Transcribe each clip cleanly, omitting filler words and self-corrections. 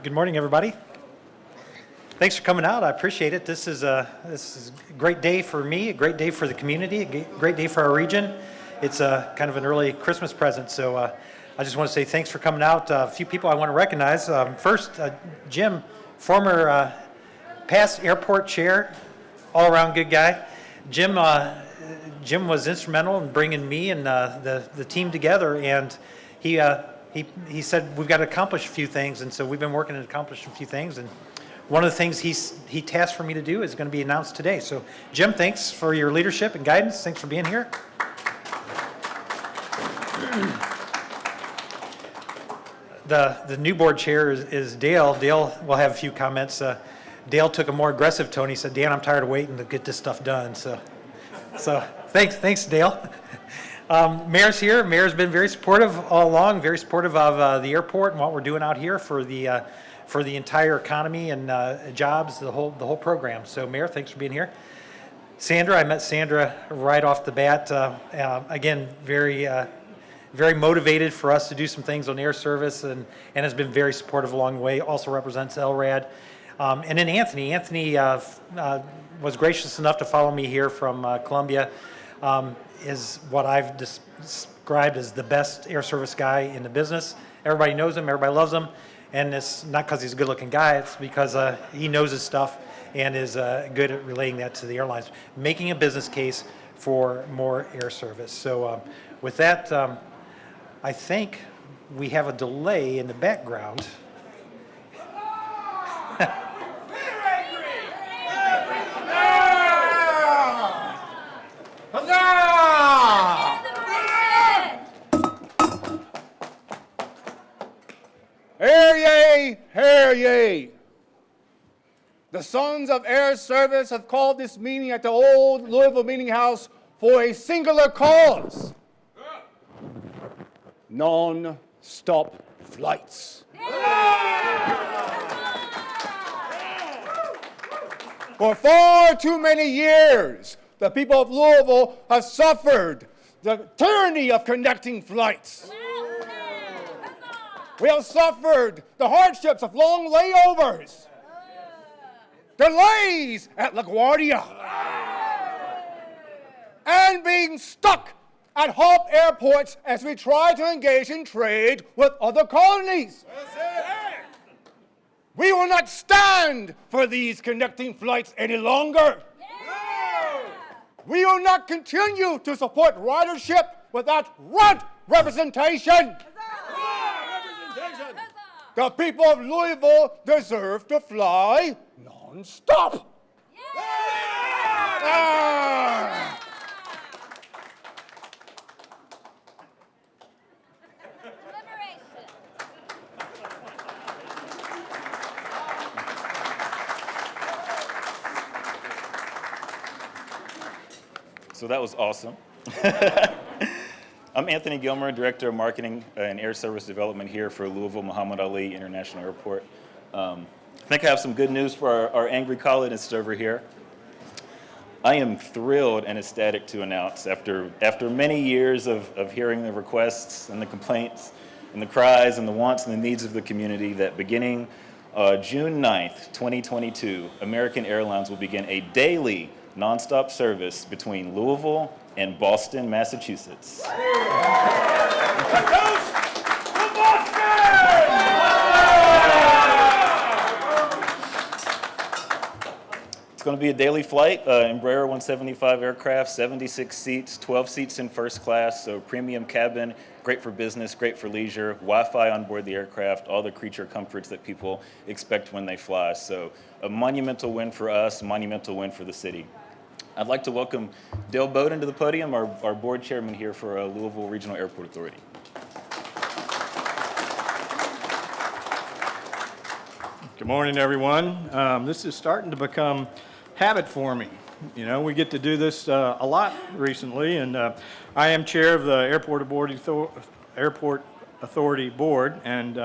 Good morning, everybody. Thanks for coming out. I appreciate it. This is a great day for me, a great day for the community, a great day for our region. It's kind of an early Christmas present, so I just want to say thanks for coming out. A few people I want to recognize. First, Jim, former past airport chair, all-around good guy. Jim was instrumental in bringing me and the team together, and he said we've got to accomplish a few things, and so we've been working to accomplish a few things. And one of the things he tasked for me to do is going to be announced today. So, Jim, thanks for your leadership and guidance. Thanks for being here. The new board chair is Dale. Dale will have a few comments. Dale took a more aggressive tone. He said, "Dan, I'm tired of waiting to get this stuff done." So thanks, Dale. Mayor's here. Mayor's been very supportive all along, very supportive of the airport and what we're doing out here for the entire economy and jobs, the whole program. So, Mayor, thanks for being here. Sandra, I met Sandra right off the bat. Again, very motivated for us to do some things on air service and has been very supportive along the way. Also represents LRAD. And then Anthony. Anthony was gracious enough to follow me here from Columbia. Is what I've described as the best air service guy in the business. Everybody knows him, everybody loves him, and it's not because he's a good-looking guy, it's because he knows his stuff and is good at relaying that to the airlines, making a business case for more air service. So with that, I think we have a delay in the background. Hear ye! The Sons of Air Service have called this meeting at the old Louisville Meeting House for a singular cause. Non-stop flights. For far too many years, the people of Louisville have suffered the tyranny of connecting flights. We have suffered the hardships of long layovers, delays at LaGuardia, and being stuck at hub airports as we try to engage in trade with other colonies. We will not stand for these connecting flights any longer. We will not continue to support ridership without runt representation. The people of Louisville deserve to fly non-stop. So that was awesome. I'm Anthony Gilmer, Director of Marketing and Air Service Development here for Louisville Muhammad Ali International Airport. I think I have some good news for our angry colonists over here. I am thrilled and ecstatic to announce, after many years of hearing the requests and the complaints and the cries and the wants and the needs of the community, that beginning June 9th, 2022, American Airlines will begin a daily nonstop service between Louisville and Boston, Massachusetts. It's going to be a daily flight, Embraer 175 aircraft, 76 seats, 12 seats in first class, so premium cabin, great for business, great for leisure, Wi-Fi on board the aircraft, all the creature comforts that people expect when they fly. So a monumental win for us, a monumental win for the city. I'd like to welcome Dale Bowden to the podium, our board chairman here for Louisville Regional Airport Authority. Good morning, everyone. This is starting to become habit forming. You know, we get to do this a lot recently, and I am chair of the Airport Authority Board, and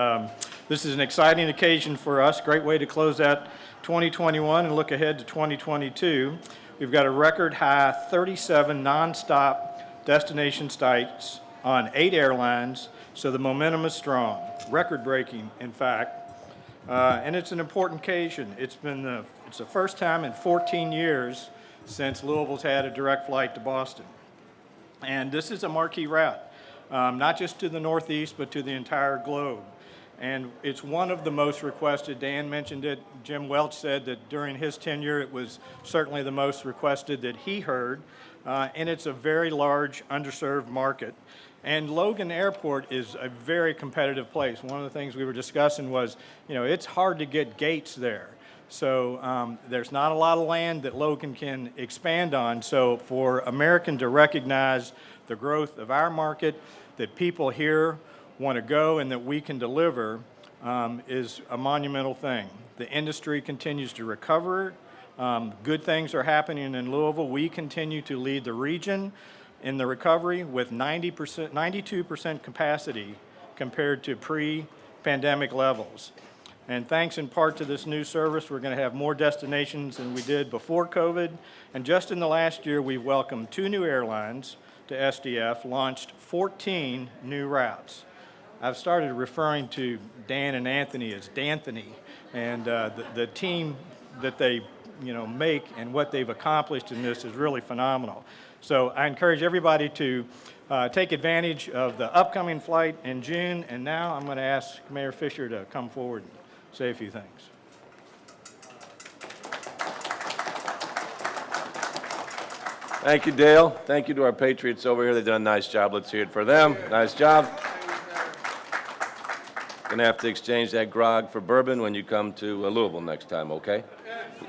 this is an exciting occasion for us. Great way to close out 2021 and look ahead to 2022. We've got a record high 37 nonstop destination sites on 8 airlines, so the momentum is strong, record breaking, in fact. And it's an important occasion. It's the first time in 14 years since Louisville's had a direct flight to Boston. And this is a marquee route, not just to the Northeast, but to the entire globe. And it's one of the most requested. Dan mentioned it. Jim Welch said that during his tenure, it was certainly the most requested that he heard. And it's a very large, underserved market. And Logan Airport is a very competitive place. One of the things we were discussing was, it's hard to get gates there. So there's not a lot of land that Logan can expand on. So for American to recognize the growth of our market, that people here want to go and that we can deliver is a monumental thing. The industry continues to recover. Good things are happening in Louisville. We continue to lead the region in the recovery with 92% capacity compared to pre-pandemic levels. And thanks in part to this new service, we're going to have more destinations than we did before COVID. And just in the last year, we've welcomed 2 new airlines to SDF, launched 14 new routes. I've started referring to Dan and Anthony as Danthony, and the team that they make and what they've accomplished in this is really phenomenal. So I encourage everybody to take advantage of the upcoming flight in June. And now I'm going to ask Mayor Fisher to come forward and say a few things. Thank you, Dale. Thank you to our Patriots over here. They've done a nice job. Let's hear it for them. Nice job. Gonna have to exchange that grog for bourbon when you come to Louisville next time, okay?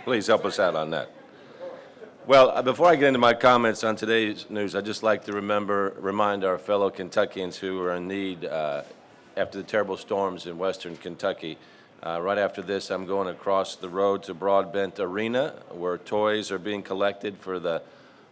Please help us out on that. Well, before I get into my comments on today's news, I'd just like to remind our fellow Kentuckians who are in need after the terrible storms in western Kentucky. Right after this, I'm going across the road to Broadbent Arena, where toys are being collected for the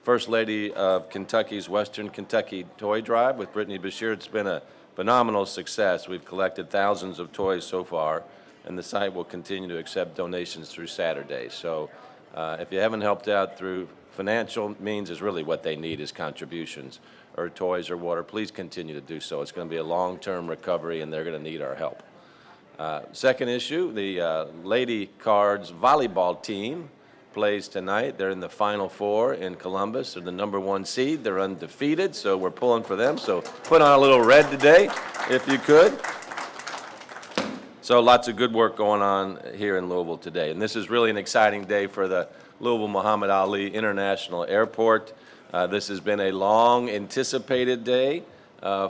First Lady of Kentucky's Western Kentucky Toy Drive with Brittany Bashir. It's been a phenomenal success. We've collected thousands of toys so far, and the site will continue to accept donations through Saturday. So if you haven't helped out through financial means, is really what they need is contributions or toys or water. Please continue to do so. It's going to be a long-term recovery, and they're going to need our help. Second issue, the Lady Cards volleyball team plays tonight. They're in the Final Four in Columbus. They're the #1 seed. They're undefeated, so we're pulling for them. So put on a little red today, if you could. So lots of good work going on here in Louisville today. And this is really an exciting day for the Louisville Muhammad Ali International Airport. This has been a long anticipated day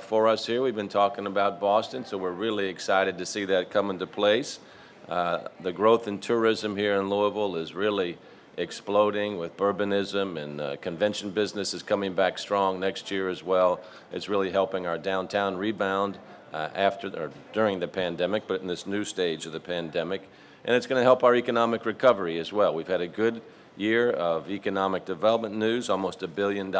for us here. We've been talking about Boston, so we're really excited to see that come into place. The growth in tourism here in Louisville is really exploding with bourbonism, and convention business is coming back strong next year as well. It's really helping our downtown rebound during the pandemic, but in this new stage of the pandemic. And it's going to help our economic recovery as well. We've had a good year of economic development news, almost $1 billion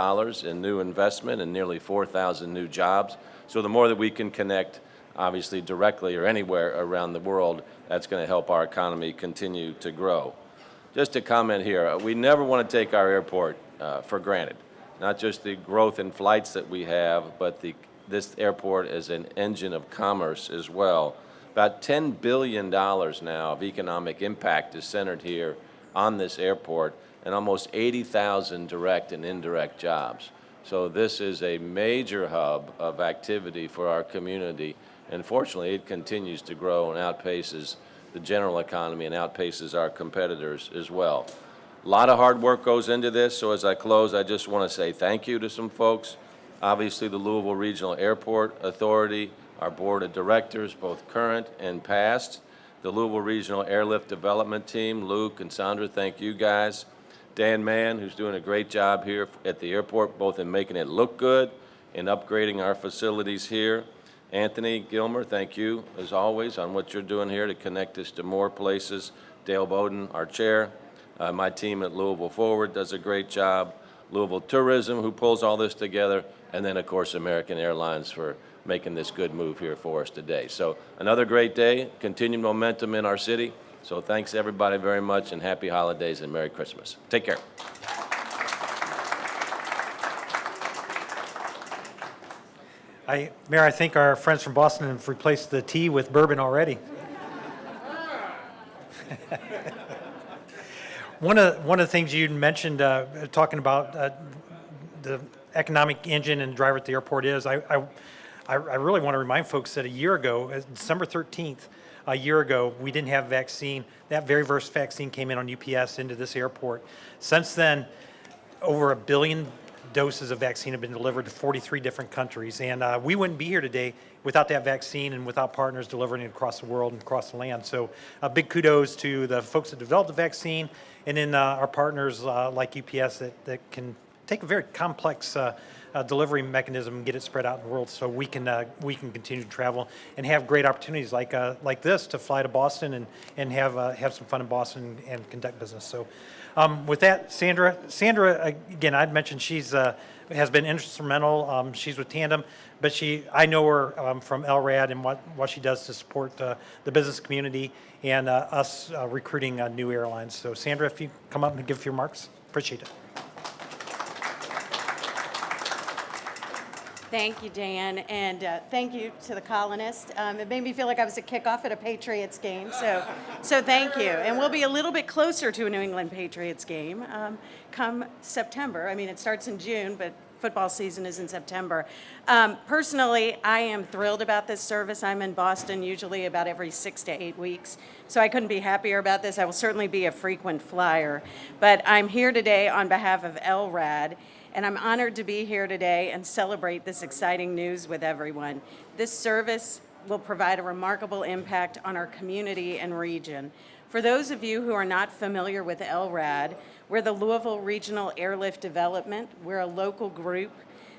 in new investment and nearly 4,000 new jobs. So the more that we can connect, obviously directly or anywhere around the world, that's going to help our economy continue to grow. Just a comment here, we never want to take our airport for granted. Not just the growth in flights that we have, but this airport is an engine of commerce as well. About $10 billion now of economic impact is centered here on this airport, and almost 80,000 direct and indirect jobs. So this is a major hub of activity for our community, and fortunately it continues to grow and outpaces the general economy and outpaces our competitors as well. A lot of hard work goes into this, so as I close, I just want to say thank you to some folks. Obviously, the Louisville Regional Airport Authority, our board of directors, both current and past, the Louisville Regional Airlift Development Team, Luke and Sandra, thank you guys. Dan Mann, who's doing a great job here at the airport, both in making it look good and upgrading our facilities here. Anthony Gilmer, thank you, as always, on what you're doing here to connect us to more places. Dale Bowden, our chair. My team at Louisville Forward does a great job. Louisville Tourism, who pulls all this together. And then, of course, American Airlines for making this good move here for us today. So another great day, continued momentum in our city. So thanks, everybody, very much, and happy holidays and Merry Christmas. Take care. Mayor, I think our friends from Boston have replaced the tea with bourbon already. One of the things you mentioned, talking about the economic engine and driver at the airport is, I really want to remind folks that a year ago, December 13th, a year ago, we didn't have vaccine. That very first vaccine came in on UPS into this airport. Since then, over 1 billion doses of vaccine have been delivered to 43 different countries. And we wouldn't be here today without that vaccine and without partners delivering it across the world and across the land. So big kudos to the folks that developed the vaccine, and then our partners like UPS that can take a very complex delivery mechanism and get it spread out in the world, so we can continue to travel and have great opportunities like this to fly to Boston and have some fun in Boston and conduct business. So with that, Sandra again, I'd mentioned she's has been instrumental. She's with Tandem, but I know her from LRAD and what she does to support the business community and us recruiting new airlines. So Sandra, if you come up and give a few remarks, appreciate it. Thank you, Dan, and thank you to the colonists. It made me feel like I was at kickoff at a Patriots game, so thank you. And we'll be a little bit closer to a New England Patriots game come September. I mean, it starts in June, but football season is in September. Personally, I am thrilled about this service. I'm in Boston usually about every 6 to 8 weeks, so I couldn't be happier about this. I will certainly be a frequent flyer, but I'm here today on behalf of LRAD, and I'm honored to be here today and celebrate this exciting news with everyone. This service will provide a remarkable impact on our community and region. For those of you who are not familiar with LRAD, we're the Louisville Regional Airlift Development. We're a local group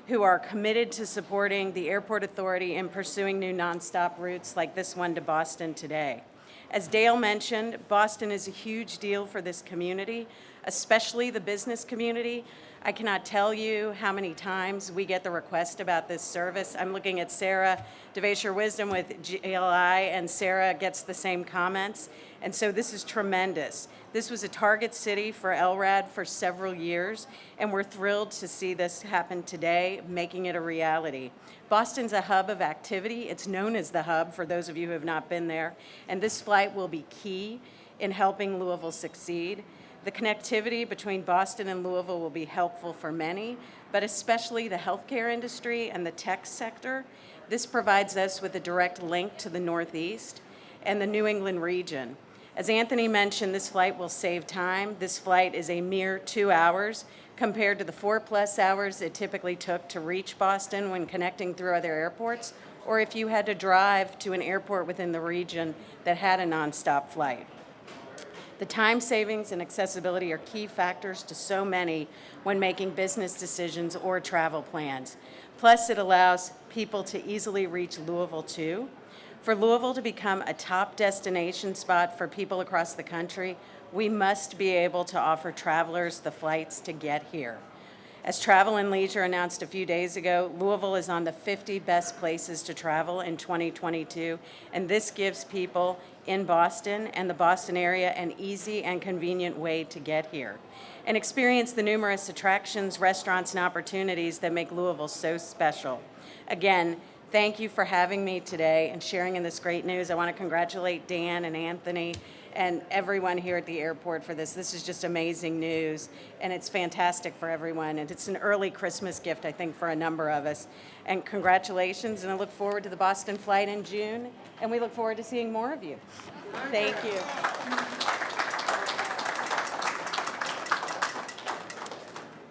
who are committed to supporting the Airport Authority in pursuing new nonstop routes like this one to Boston today. As Dale mentioned, Boston is a huge deal for this community, especially the business community. I cannot tell you how many times we get the request about this service. I'm looking at Sarah DeVasher Wisdom with GLI, and Sarah gets the same comments. And so this is tremendous. This was a target city for LRAD for several years, and we're thrilled to see this happen today, making it a reality. Boston's a hub of activity. It's known as the hub for those of you who have not been there, and this flight will be key in helping Louisville succeed. The connectivity between Boston and Louisville will be helpful for many, but especially the healthcare industry and the tech sector. This provides us with a direct link to the Northeast and the New England region. As Anthony mentioned, this flight will save time. This flight is a mere 2 hours compared to the 4+ hours it typically took to reach Boston when connecting through other airports, or if you had to drive to an airport within the region that had a nonstop flight. The time savings and accessibility are key factors to so many when making business decisions or travel plans. Plus, it allows people to easily reach Louisville too. For Louisville to become a top destination spot for people across the country, we must be able to offer travelers the flights to get here. As Travel and Leisure announced a few days ago, Louisville is on the 50 best places to travel in 2022, and this gives people in Boston and the Boston area an easy and convenient way to get here and experience the numerous attractions, restaurants, and opportunities that make Louisville so special. Again, thank you for having me today and sharing in this great news. I want to congratulate Dan and Anthony and everyone here at the airport for this. This is just amazing news, and it's fantastic for everyone, and it's an early Christmas gift, I think, for a number of us. And congratulations, and I look forward to the Boston flight in June, and we look forward to seeing more of you. Thank you.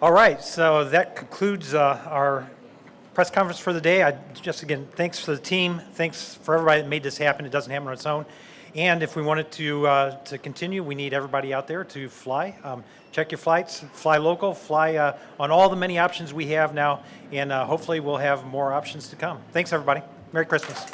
All right, so that concludes our press conference for the day. Again, thanks to the team. Thanks for everybody that made this happen. It doesn't happen on its own. And if we wanted to continue, we need everybody out there to fly. Check your flights, fly local, fly on all the many options we have now, and hopefully we'll have more options to come. Thanks, everybody. Merry Christmas.